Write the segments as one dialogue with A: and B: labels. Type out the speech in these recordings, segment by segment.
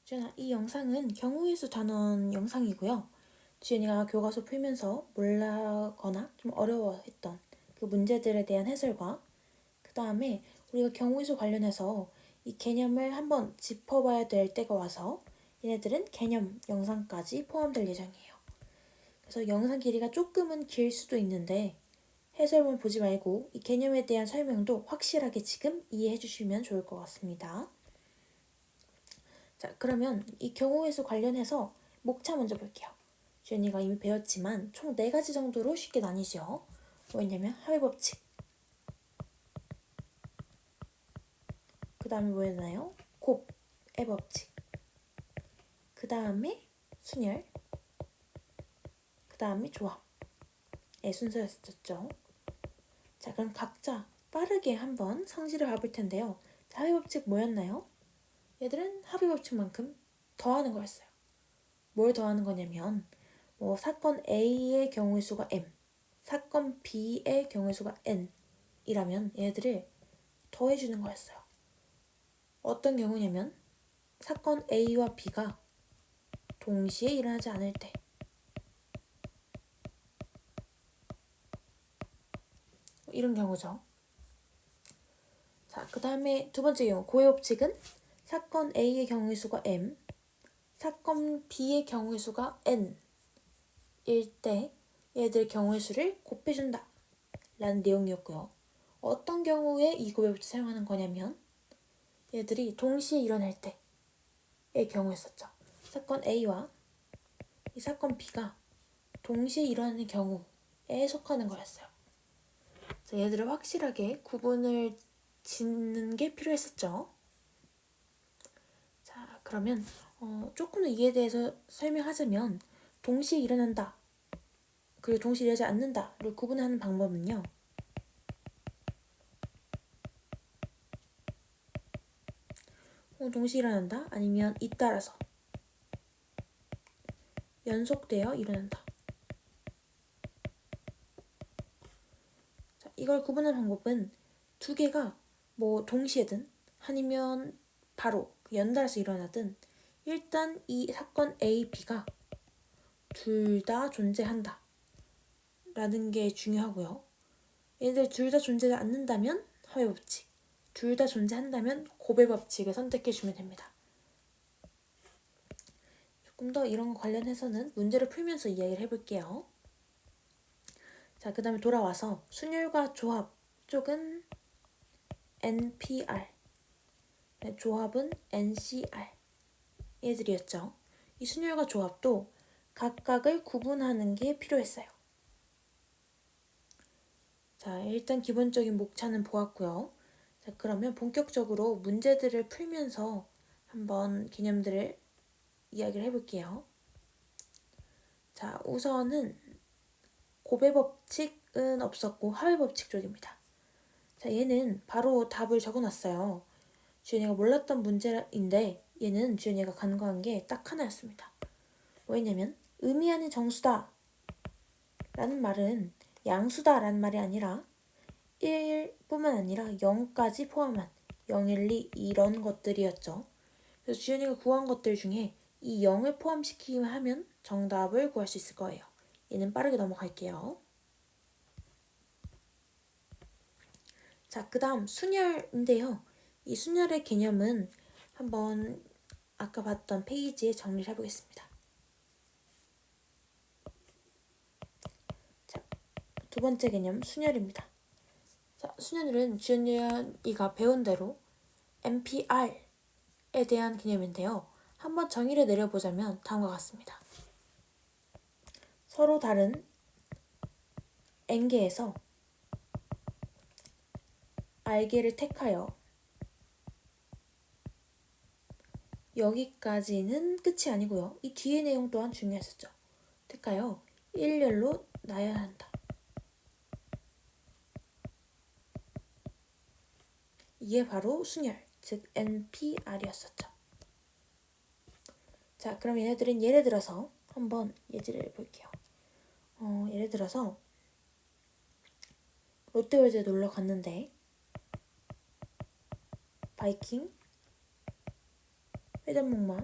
A: 주연아, 이 영상은 경우의 수 단원 영상이고요. 주연이가 교과서 풀면서 몰라거나 좀 어려워했던 그 문제들에 대한 해설과 그 다음에 우리가 경우의 수 관련해서 이 개념을 한번 짚어봐야 될 때가 와서 얘네들은 개념 영상까지 포함될 예정이에요. 그래서 영상 길이가 조금은 길 수도 있는데 해설만 보지 말고 이 개념에 대한 설명도 확실하게 지금 이해해 주시면 좋을 것 같습니다. 자, 그러면 이 경우의 수 관련해서 목차 먼저 볼게요. 주연이가 이미 배웠지만 총 4가지 정도로 쉽게 나뉘죠. 뭐였냐면 합의 법칙, 그 다음에 뭐였나요? 곱의 법칙, 그 다음에 순열, 그 다음에 조합의 순서였었죠. 자, 그럼 각자 빠르게 한번 성질을 봐볼 텐데요. 자, 합의 법칙 뭐였나요? 얘들은 합의 법칙만큼 더하는 거였어요. 뭘 더하는 거냐면 사건 A의 경우의 수가 M, 사건 B의 경우의 수가 N 이라면 얘들을 더해주는 거였어요. 어떤 경우냐면 사건 A와 B가 동시에 일어나지 않을 때, 이런 경우죠. 자, 그 다음에 두 번째 경우 고의 법칙은 사건 A의 경우의 수가 M, 사건 B의 경우의 수가 N 일 때 얘들 경우의 수를 곱해준다 라는 내용이었고요. 어떤 경우에 이 고의 법칙을 사용하는 거냐면 얘들이 동시에 일어날 때의 경우였었죠. 사건 A와 이 사건 B가 동시에 일어나는 경우에 속하는 거였어요. 그래서 얘들을 확실하게 구분을 짓는 게 필요했었죠. 자, 그러면 조금 더 이에 대해서 설명하자면 동시에 일어난다 그리고 동시에 일어나지 않는다를 구분하는 방법은요. 동시에 일어난다 아니면 잇따라서 연속되어 일어난다. 자, 이걸 구분하는 방법은 두 개가 동시에든 아니면 바로 연달아서 일어나든 일단 이 사건 A, B가 둘 다 존재한다 라는 게 중요하고요. 얘들 둘 다 존재하지 않는다면 합의 법칙, 둘 다 존재한다면 곱의 법칙을 선택해주면 됩니다. 조금 더 이런 거 관련해서는 문제를 풀면서 이야기를 해볼게요. 자, 그 다음에 돌아와서 순열과 조합 쪽은 NPR, 조합은 NCR 얘들이었죠. 이 순열과 조합도 각각을 구분하는 게 필요했어요. 자, 일단 기본적인 목차는 보았고요. 자, 그러면 본격적으로 문제들을 풀면서 한번 개념들을 이야기를 해볼게요. 자, 우선은 곱의 법칙은 없었고 합의 법칙 쪽입니다. 자, 얘는 바로 답을 적어놨어요. 주연이가 몰랐던 문제인데 얘는 주연이가 간과한 게 딱 하나였습니다. 뭐였냐면 의미하는 정수다 라는 말은 양수다 라는 말이 아니라 1뿐만 아니라 0까지 포함한 0, 1, 2 이런 것들이었죠. 그래서 주연이가 구한 것들 중에 이 0을 포함시키기만 하면 정답을 구할 수 있을 거예요. 얘는 빠르게 넘어갈게요. 자, 그 다음 순열인데요. 이 순열의 개념은 한번 아까 봤던 페이지에 정리를 해보겠습니다. 자, 두 번째 개념 순열입니다. 자, 순열은 주연이가 배운 대로 NPR에 대한 개념인데요. 한번 정의를 내려보자면 다음과 같습니다. 서로 다른 N개에서 R개를 택하여 여기까지는 끝이 아니고요. 이 뒤의 내용 또한 중요했었죠. 택하여 일렬로 나열해야 한다. 이게 바로 순열, 즉 NPR이었었죠. 자, 그럼 얘네들은 예를 들어서 한번 예제를 볼게요. 예를 들어서 롯데월드에 놀러 갔는데 바이킹, 회전목마,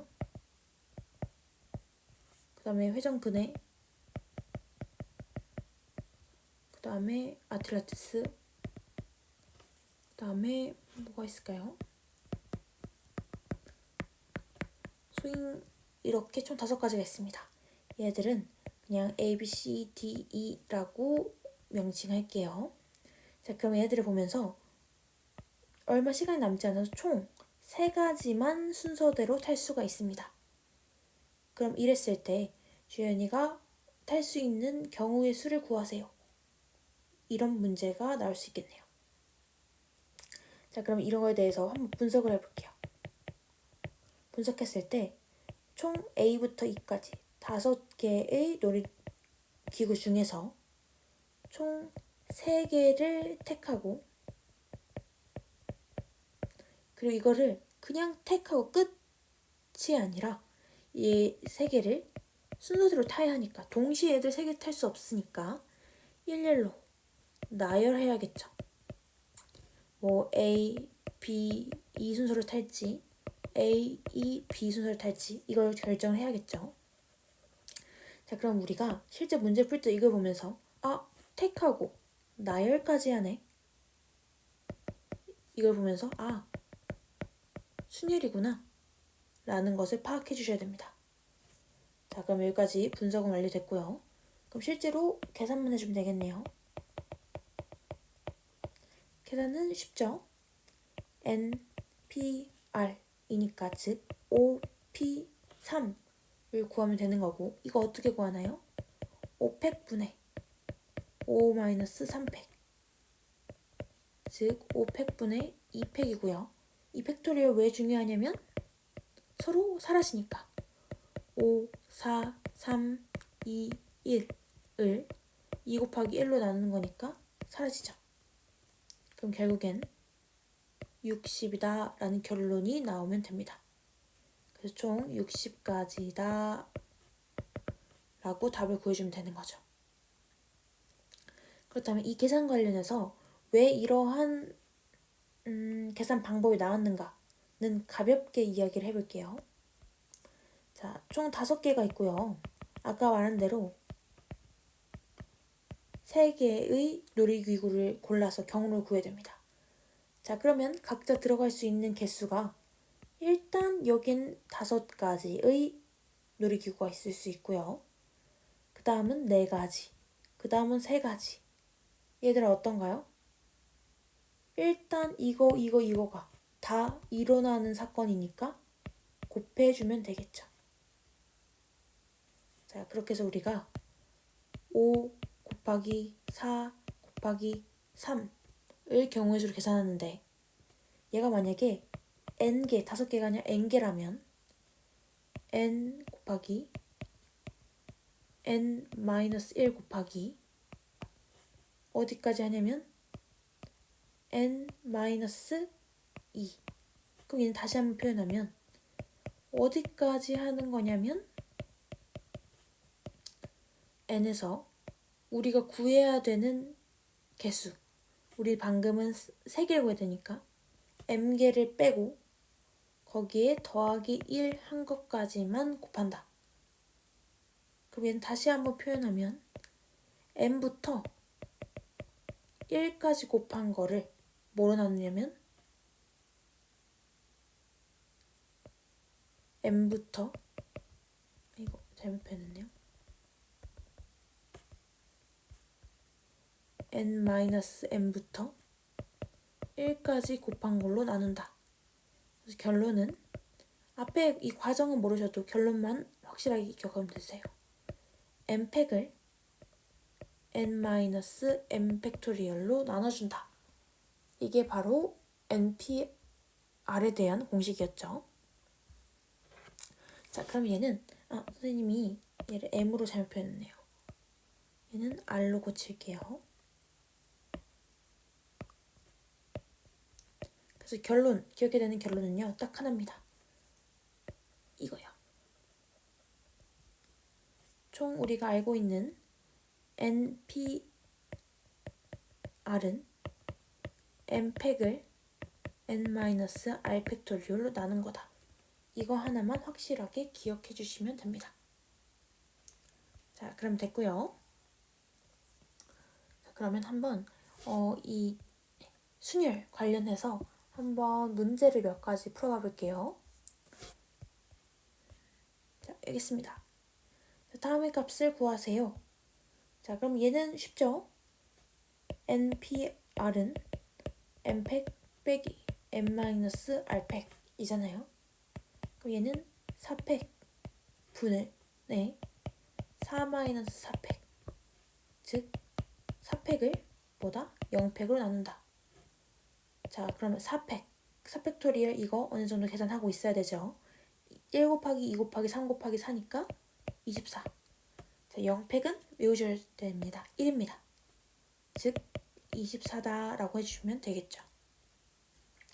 A: 다음에 회전근해, 그 다음에 아틀라티스, 그 다음에 뭐가 있을까요? 스윙, 이렇게 총 5가지가 있습니다. 얘들은 그냥 A, B, C, D, E라고 명칭할게요. 자, 그럼 얘들을 보면서 얼마 시간이 남지 않아서 총 3가지만 순서대로 탈 수가 있습니다. 그럼 이랬을 때 주연이가 탈 수 있는 경우의 수를 구하세요. 이런 문제가 나올 수 있겠네요. 자, 그럼 이런 거에 대해서 한번 분석을 해볼게요. 분석했을 때 총 A부터 E까지 5개의 놀이기구 중에서 총 3개를 택하고, 그리고 이거를 그냥 택하고 끝이 아니라 이 3개를 순서대로 타야 하니까, 동시에 애들 3개 탈 수 없으니까 일렬로 나열해야겠죠. 뭐 A, B, E 순서를 탈지 A, E, B 순서를 탈지 이걸 결정을 해야겠죠. 자, 그럼 우리가 실제 문제 풀 때 이걸 보면서 택하고 나열까지 하네, 이걸 보면서 순열이구나 라는 것을 파악해 주셔야 됩니다. 자, 그럼 여기까지 분석은 완료됐고요. 그럼 실제로 계산만 해주면 되겠네요. 계산은 쉽죠. N, P, R 이니까 즉 O, P, 3을 구하면 되는 거고, 이거 어떻게 구하나요? 5팩분의 5-3팩, 즉 5팩분의 2팩이고요. 이 팩토리얼 왜 중요하냐면 서로 사라지니까 5, 4, 3, 2, 1을 2 곱하기 1로 나누는 거니까 사라지죠. 그럼 결국엔 60이다 라는 결론이 나오면 됩니다. 그래서 총 60가지다 라고 답을 구해주면 되는 거죠. 그렇다면 이 계산 관련해서 왜 이러한 계산 방법이 나왔는가는 가볍게 이야기를 해볼게요. 자, 총 5개가 있고요. 아까 말한 대로 3개의 놀이기구를 골라서 경로를 구해야 됩니다. 자, 그러면 각자 들어갈 수 있는 개수가, 일단 여긴 5가지의 놀이기구가 있을 수 있고요. 그 다음은 4가지, 그 다음은 3가지. 얘들아 어떤가요? 일단 이거가 다 일어나는 사건이니까 곱해주면 되겠죠. 자, 그렇게 해서 우리가 5 곱하기 4 곱하기 3을 경우의 수로 계산하는데, 얘가 만약에 n개, 5개가 아니라 n개라면 n 곱하기 n-1 곱하기 어디까지 하냐면 n-2. 그럼 얘는 다시 한번 표현하면 어디까지 하는 거냐면 n에서 우리가 구해야 되는 개수, 우리 방금은 3개를 구해야 되니까 m개를 빼고 거기에 더하기 1 한 것까지만 곱한다. 그럼 얘는 다시 한번 표현하면 m부터 1까지 곱한 거를 뭐로 나누냐면 m부터, 이거 잘못 표현했네요. n-m부터 1까지 곱한 걸로 나눈다. 그래서 결론은, 앞에 이 과정은 모르셔도 결론만 확실하게 기억하면 되세요. m팩을 n-m 팩토리얼로 나눠준다. 이게 바로 NPR에 대한 공식이었죠. 자, 그럼 얘는 선생님이 얘를 m으로 잘못 표현했네요. 얘는 r로 고칠게요. 그래서 결론, 기억해야 되는 결론은요, 딱 하나입니다. 이거요. 총 우리가 알고 있는 NPR은 m팩을 n-r 팩토리얼로 나눈 거다. 이거 하나만 확실하게 기억해 주시면 됩니다. 자, 그럼 됐고요. 자, 그러면 한번 이 순열 관련해서 한번 문제를 몇 가지 풀어봐 볼게요. 자, 여기 있습니다. 자, 다음의 값을 구하세요. 자, 그럼 얘는 쉽죠? NPR은 M팩 빼기 N-R팩 이잖아요. 그럼 얘는 4팩 분을 4-4팩, 즉 4팩을 뭐다? 0팩으로 나눈다. 자, 그러면 4팩토리얼 이거 어느 정도 계산하고 있어야 되죠. 1 곱하기 2 곱하기 3 곱하기 4니까 24. 자, 0팩은 외우셔야 됩니다. 1입니다. 즉 24다라고 해주시면 되겠죠.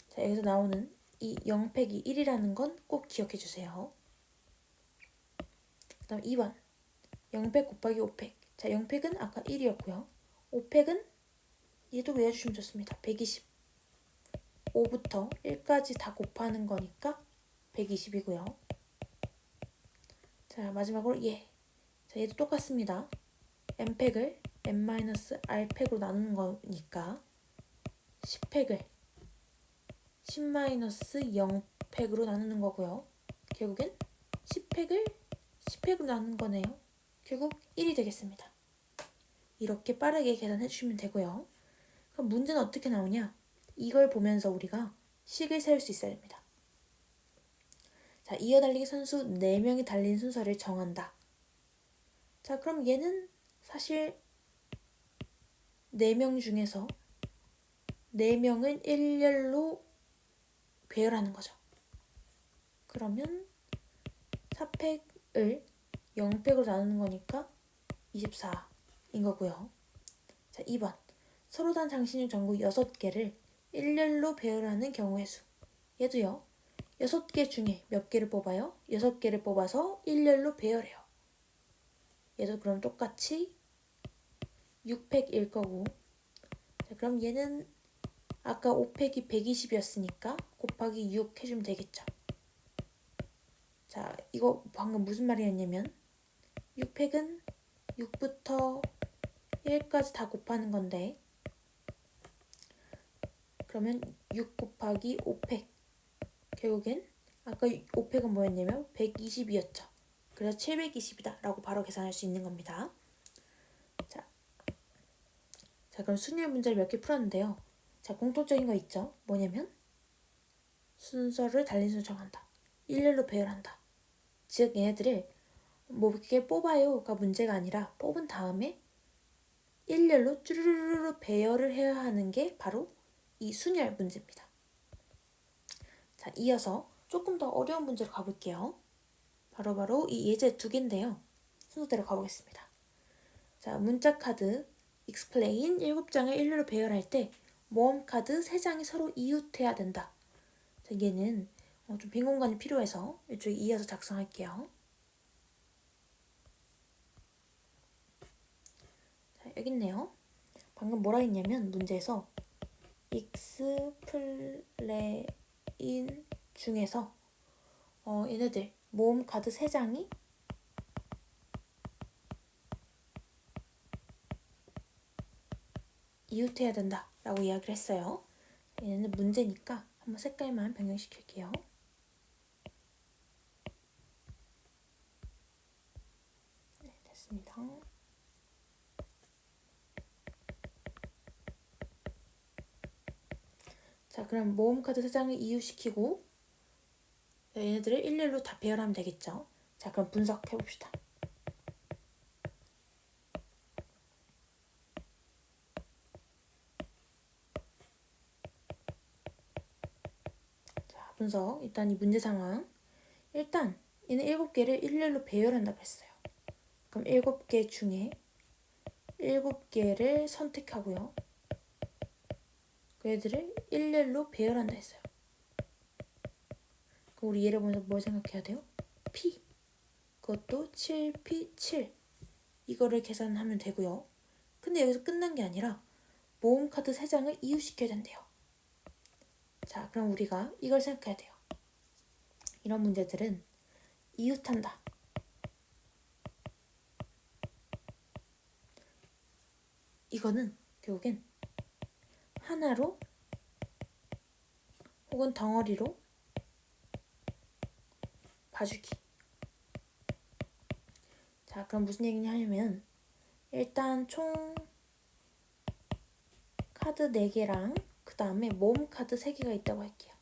A: 자, 여기서 나오는 이 0팩이 1이라는 건 꼭 기억해 주세요. 그 다음 2번 0팩 곱하기 5팩. 자, 0팩은 아까 1이었고요. 5팩은 얘도 외워주시면 좋습니다. 120. 5부터 1까지 다 곱하는 거니까 120이고요. 자, 마지막으로 얘. 자, 얘도 똑같습니다. n팩을 n-r팩으로 나누는 거니까 10팩을 10-0팩으로 나누는 거고요. 결국엔 10팩으로 나누는 거네요. 결국 1이 되겠습니다. 이렇게 빠르게 계산해 주시면 되고요. 그럼 문제는 어떻게 나오냐? 이걸 보면서 우리가 식을 세울 수 있어야 됩니다. 자, 이어달리기 선수 4명이 달린 순서를 정한다. 자, 그럼 얘는 사실 4명 중에서 4명을 일렬로 배열하는 거죠. 그러면 4팩을 0팩으로 나누는 거니까 24인 거고요. 자, 2번. 서로 단 장신육 전구 6개를 일렬로 배열하는 경우의 수. 얘도요. 6개 중에 몇 개를 뽑아요? 6개를 뽑아서 일렬로 배열해요. 얘도 그럼 똑같이 6팩일 거고. 자, 그럼 얘는 아까 5팩이 120이었으니까 곱하기 6 해주면 되겠죠. 자, 이거 방금 무슨 말이었냐면 6팩은 6부터 1까지 다 곱하는 건데, 그러면 6 곱하기 5팩. 결국엔 아까 5팩은 뭐였냐면 120이었죠. 그래서 720이다 라고 바로 계산할 수 있는 겁니다. 자, 그럼 순열 문제를 몇 개 풀었는데요. 자, 공통적인 거 있죠. 뭐냐면 순서를 달린 순서 정한다. 일렬로 배열한다. 즉 얘네들을 뭐 이렇게 뽑아요가 문제가 아니라 뽑은 다음에 일렬로 쭈르르르 배열을 해야 하는 게 바로 이 순열 문제입니다. 자, 이어서 조금 더 어려운 문제로 가볼게요. 바로 이 예제 2개인데요. 순서대로 가보겠습니다. 자, 문자 카드 explain 7장을 일렬로 배열할 때 모험 카드 3장이 서로 이웃해야 된다. 자, 얘는 좀 빈 공간이 필요해서 이쪽에 이어서 작성할게요. 자, 여기 있네요. 방금 뭐라 했냐면 문제에서 explain 중에서 얘네들 모험 카드 3장이 이웃해야 된다 라고 이야기를 했어요. 얘는 문제니까 한번 색깔만 변경시킬게요. 네, 됐습니다. 자, 그럼 모험 카드 3장을 이웃시키고 얘네들을 일렬로 다 배열하면 되겠죠. 자, 그럼 분석해 봅시다. 자, 분석. 일단 이 문제 상황. 일단 얘는 7개를 일렬로 배열한다고 했어요. 그럼 7개 중에 7개를 선택하고요. 그 애들을 일렬로 배열한다 했어요. 그럼 우리 예를 보면서 뭘 생각해야 돼요? P. 그것도 7P7. 이거를 계산하면 되고요. 근데 여기서 끝난 게 아니라 모험 카드 3장을 이웃시켜야 된대요. 자, 그럼 우리가 이걸 생각해야 돼요. 이런 문제들은 이웃한다. 이거는 결국엔 하나로 혹은 덩어리로 봐주기. 자, 그럼 무슨 얘기냐 하면 일단 총 카드 4개랑 그 다음에 모음 카드 3개가 있다고 할게요.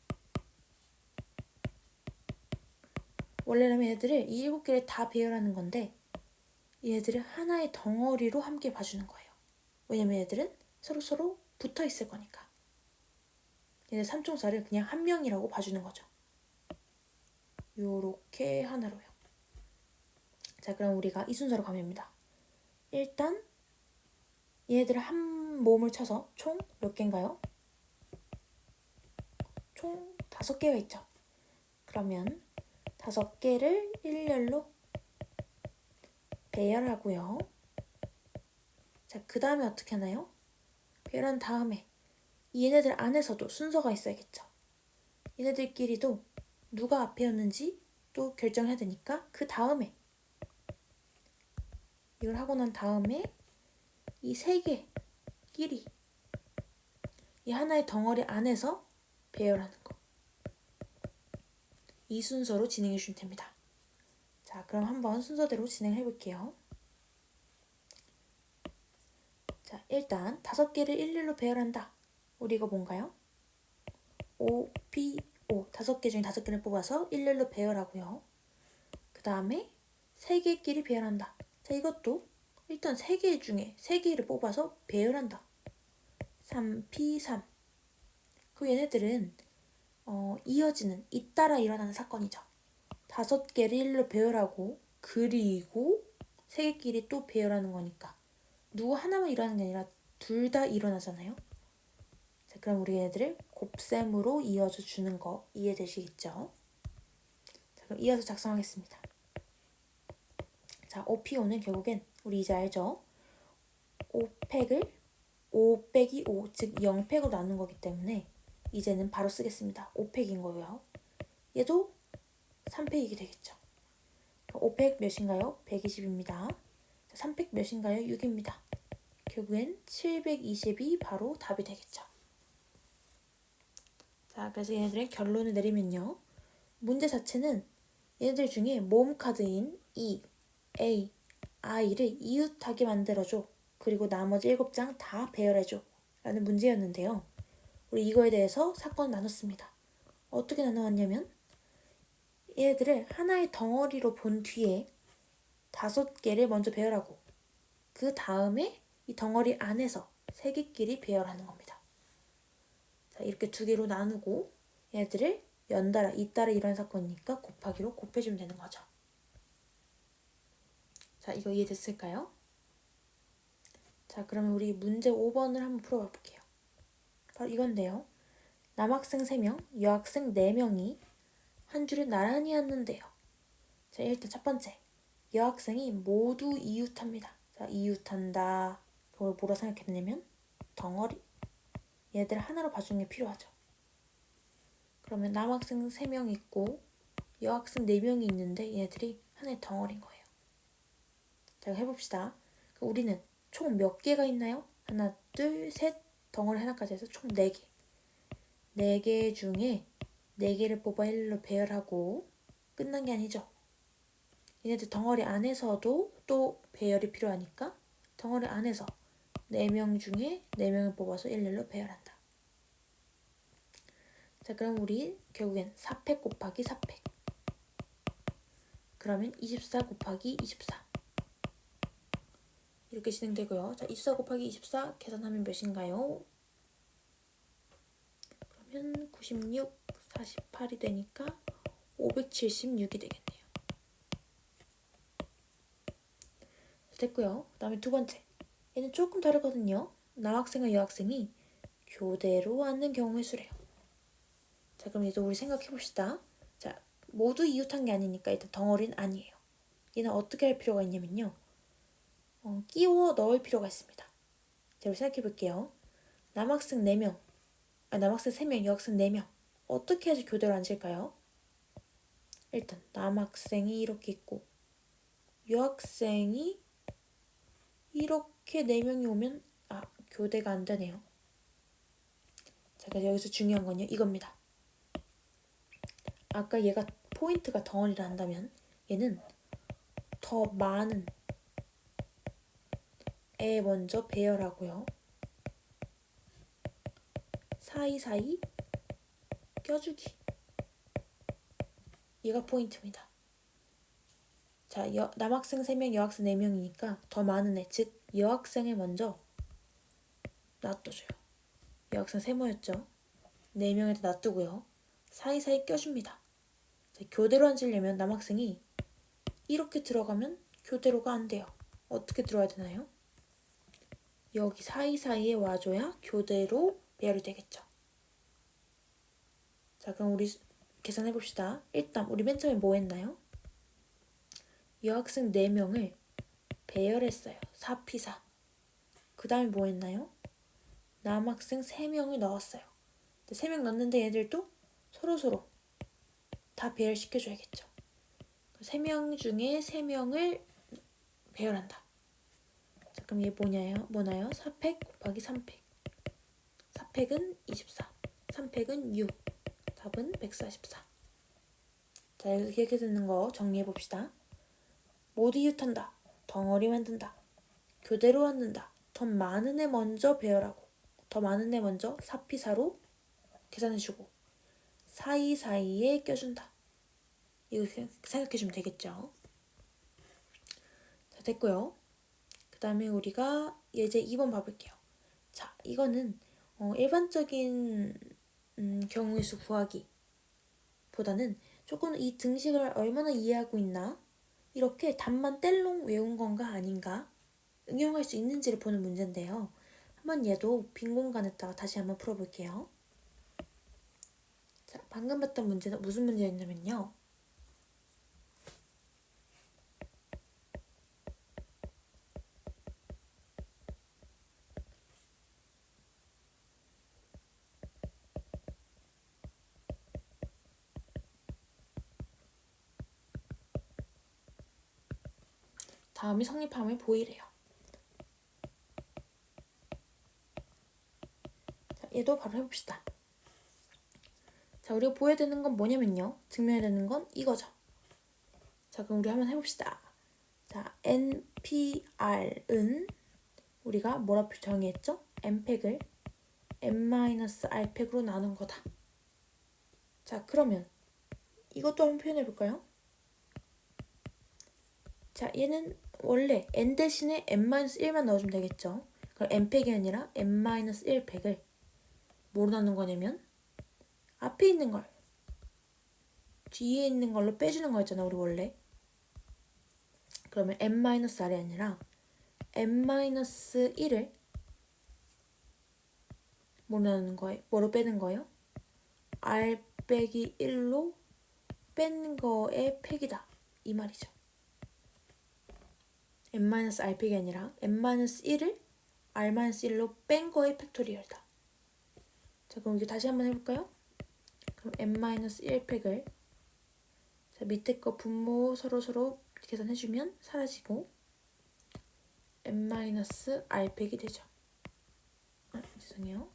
A: 원래라면 얘들을 이 7개를 다 배열하는 건데 얘들을 하나의 덩어리로 함께 봐주는 거예요. 왜냐면 얘들은 서로 붙어 있을 거니까. 얘네 삼총사를 그냥 한 명이라고 봐주는 거죠. 요렇게 하나로요. 자, 그럼 우리가 이 순서로 가면 됩니다. 일단 얘네들을 한 모음을 쳐서 총 몇 개인가요? 총 5개가 있죠. 그러면 5개를 일렬로 배열하고요. 자, 그 다음에 어떻게 하나요? 배열한 다음에 얘네들 안에서도 순서가 있어야겠죠. 얘네들끼리도 누가 앞에였는지 또 결정해야 되니까 그 다음에 이걸 하고 난 다음에 이 3개끼리 이 하나의 덩어리 안에서 배열하는 거. 이 순서로 진행해 주시면 됩니다. 자, 그럼 한번 순서대로 진행해 볼게요. 자, 일단 5개를 일렬로 배열한다. 우리 이거 뭔가요? O, P, O 5개 중에 5개를 뽑아서 일렬로 배열하고요. 그 다음에 3개끼리 배열한다. 자, 이것도 일단 3개 중에 3개를 뽑아서 배열한다. 3P3. 그 얘네들은 이어지는 잇따라 일어나는 사건이죠. 5개를 일렬로 배열하고 그리고 3개끼리 또 배열하는 거니까 누구 하나만 일어나는 게 아니라 둘 다 일어나잖아요. 자, 그럼 우리 얘네들을 곱셈으로 이어져 주는 거 이해되시겠죠? 자, 그럼 이어서 작성하겠습니다. 자, OPO는 결국엔 우리 이제 알죠? 5팩을 5 빼기 5, 즉 0팩으로 나눈 거기 때문에 이제는 바로 쓰겠습니다. 5팩인 거고요. 얘도 3팩이게 되겠죠. 5팩 몇인가요? 120입니다. 3팩 몇인가요? 6입니다. 결국엔 720이 바로 답이 되겠죠. 자, 그래서 얘네들의 결론을 내리면요. 문제 자체는 얘네들 중에 모음 카드인 E, A, I를 이웃하게 만들어줘. 그리고 나머지 7장 다 배열해줘. 라는 문제였는데요. 우리 이거에 대해서 사건을 나눴습니다. 어떻게 나눠왔냐면 얘네들을 하나의 덩어리로 본 뒤에 5개를 먼저 배열하고 그 다음에 이 덩어리 안에서 3개끼리 배열하는 겁니다. 자, 이렇게 2개로 나누고 얘네들을 연달아 잇따라 일어난 사건이니까 곱하기로 곱해주면 되는 거죠. 자, 이거 이해됐을까요? 자, 그러면 우리 문제 5번을 한번 풀어봐 볼게요. 바로 이건데요. 남학생 3명, 여학생 4명이 한 줄에 나란히 앉는데요. 자, 일단 첫 번째. 여학생이 모두 이웃합니다. 자, 이웃한다. 그걸 뭐라 생각했냐면 덩어리. 얘들 하나로 봐주는 게 필요하죠. 그러면 남학생 3명 있고 여학생 4명이 있는데 얘네들이 하나의 덩어리인 거예요. 자, 해봅시다. 우리는 총 몇 개가 있나요? 하나, 둘, 셋, 덩어리 하나까지 해서 총 4개. 4개 중에 4개를 뽑아 일로 배열하고 끝난 게 아니죠. 얘네들 덩어리 안에서도 또 배열이 필요하니까 덩어리 안에서 4명 중에 4명을 뽑아서 일렬로 배열한다. 자, 그럼 우리 결국엔 4팩 곱하기 4팩. 그러면 24 곱하기 24. 이렇게 진행되고요. 자, 24 곱하기 24 계산하면 몇인가요? 그러면 96, 48이 되니까 576이 되겠네요. 됐고요. 그 다음에 두 번째. 얘는 조금 다르거든요. 남학생과 여학생이 교대로 앉는 경우의 수래요. 자, 그럼 이제 우리 생각해 봅시다. 자, 모두 이웃한 게 아니니까 일단 덩어리는 아니에요. 얘는 어떻게 할 필요가 있냐면요. 끼워 넣을 필요가 있습니다. 자, 우리 생각해 볼게요. 남학생 4명, 남학생 3명, 여학생 4명. 어떻게 해야지 교대로 앉을까요? 일단 남학생이 이렇게 있고 여학생이 이렇게 4명이 오면 교대가 안 되네요. 자, 그래서 여기서 중요한 건요, 이겁니다. 아까 얘가 포인트가 덩어리를 한다면 얘는 더 많은 애 먼저 배열하고요. 사이사이 껴주기. 얘가 포인트입니다. 자, 남학생 3명, 여학생 4명이니까 더 많은 애, 즉 여학생을 먼저 놔둬줘요. 여학생 3모였죠. 4명에다 놔두고요. 사이사이 껴줍니다. 자, 교대로 앉으려면 남학생이 이렇게 들어가면 교대로가 안 돼요. 어떻게 들어야 되나요? 여기 사이사이에 와줘야 교대로 배열이 되겠죠. 자, 그럼 우리 계산해 봅시다. 일단 우리 맨 처음에 뭐 했나요? 여학생 4명을 배열했어요. 4P4. 그 다음에 뭐 했나요? 남학생 3명을 넣었어요. 3명 넣었는데 얘들도 서로서로 다 배열시켜줘야겠죠. 3명 중에 3명을 배열한다. 자, 그럼 얘 뭐나요? 4팩 곱하기 3팩. 4팩은 24. 3팩은 6. 답은 144. 자, 여기서 이렇게 되는 거 정리해봅시다. 모두 이웃한다. 덩어리 만든다. 교대로 앉는다. 더 많은 애 먼저 배열하고 더 많은 애 먼저 4P4로 계산해주고 사이사이에 껴준다. 이거 생각해주면 되겠죠. 자, 됐고요. 그 다음에 우리가 예제 2번 봐볼게요. 자, 이거는 일반적인 경우의 수 구하기 보다는 조금 이 등식을 얼마나 이해하고 있나, 이렇게 답만 뗄롱 외운 건가 아닌가 응용할 수 있는지를 보는 문제인데요. 한번 얘도 빈 공간에다가 다시 한번 풀어볼게요. 자, 방금 봤던 문제는 무슨 문제였냐면요. 다음이 성립함을 보이래요. 자, 얘도 바로 해봅시다. 자, 우리가 보여야 되는 건 뭐냐면요. 증명해야 되는 건 이거죠. 자, 그럼 우리 한번 해봅시다. 자, NPR은 우리가 뭐라 정의했죠? N팩을 N-R팩으로 나눈 거다. 자, 그러면 이것도 한번 표현해볼까요? 자, 얘는 원래 N 대신에 N-1만 넣어주면 되겠죠. 그럼 N팩이 아니라 N-1팩을 뭐로 나눈 거냐면 앞에 있는 걸 뒤에 있는 걸로 빼주는 거였잖아, 우리 원래. 그러면 N-R이 아니라 N-1을 뭐로 빼는 거예요? R 빼기 1로 뺀 거의 팩이다. 이 말이죠. N-R팩이 아니라 N-1을 R-1로 뺀 거의 팩토리얼이다. 자, 그럼 이거 다시 한번 해볼까요? 그럼 N-1팩을 자, 밑에 거 분모 서로 계산해주면 사라지고 N-R팩이 되죠. 죄송해요.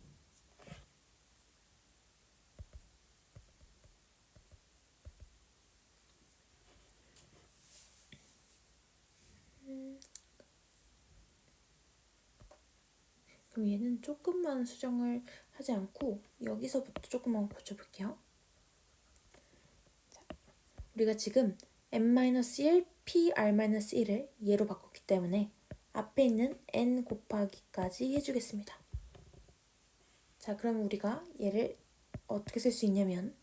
A: 그럼 얘는 조금만 수정을 하지 않고 여기서부터 조금만 고쳐볼게요. 자, 우리가 지금 N-1, PR-1을 얘로 바꿨기 때문에 앞에 있는 N 곱하기까지 해주겠습니다. 자, 그럼 우리가 얘를 어떻게 쓸 수 있냐면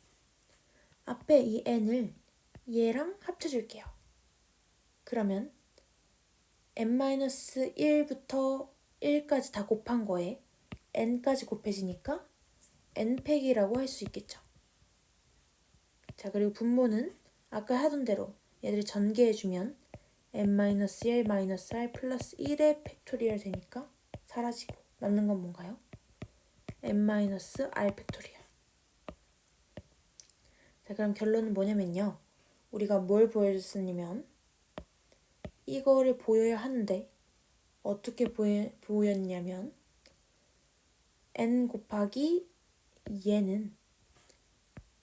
A: 앞에 이 N을 얘랑 합쳐줄게요. 그러면 N-1부터 1까지 다 곱한 거에 N까지 곱해지니까 N팩이라고 할 수 있겠죠. 자, 그리고 분모는 아까 하던 대로 얘들을 전개해주면 N-1-R 플러스 1의 팩토리얼 되니까 사라지고 남는 건 뭔가요? N-R 팩토리얼. 자, 그럼 결론은 뭐냐면요. 우리가 뭘 보여줬으면 이거를 보여야 하는데 어떻게 보였냐면 n 곱하기 얘는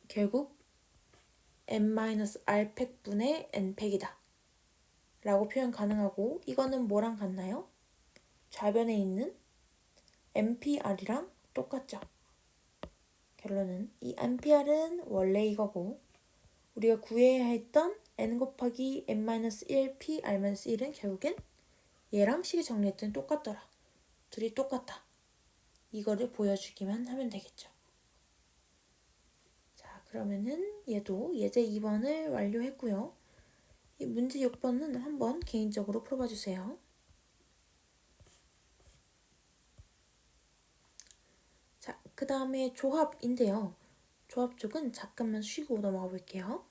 A: 결국 n-r팩분의 n팩이다 라고 표현 가능하고, 이거는 뭐랑 같나요? 좌변에 있는 npr이랑 똑같죠. 결론은 이 npr은 원래 이거고, 우리가 구해야 했던 n 곱하기 n-1p r-1은 결국엔 얘랑 식이 정리했더니 똑같더라. 둘이 똑같다. 이거를 보여주기만 하면 되겠죠. 자, 그러면은 얘도 예제 2번을 완료했고요. 이 문제 6번은 한번 개인적으로 풀어봐 주세요. 자, 그 다음에 조합인데요. 조합 쪽은 잠깐만 쉬고 넘어가 볼게요.